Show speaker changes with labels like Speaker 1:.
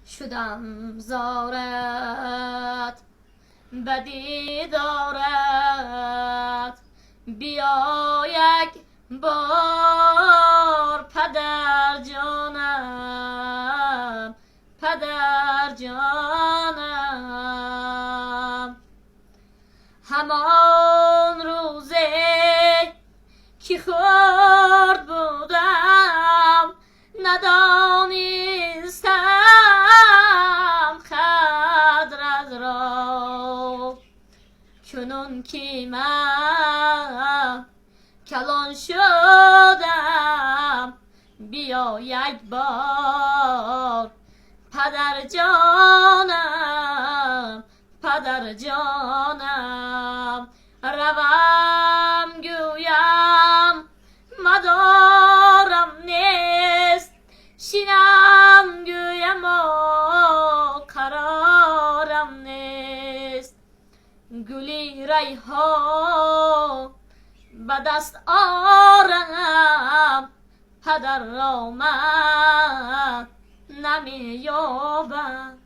Speaker 1: شدم زارت بدی دارد بیا یک بار پدر جانم پدر جانم همان روزه که خرد بودم ندانستم قدر از را کنون که من کلان شدم بیا یک بار پدر جانم پدر جانم روم گویم مدارم نیست شینم گویم قرارم نیست گلی ریحان به دست آرم پدر را من نمی یابم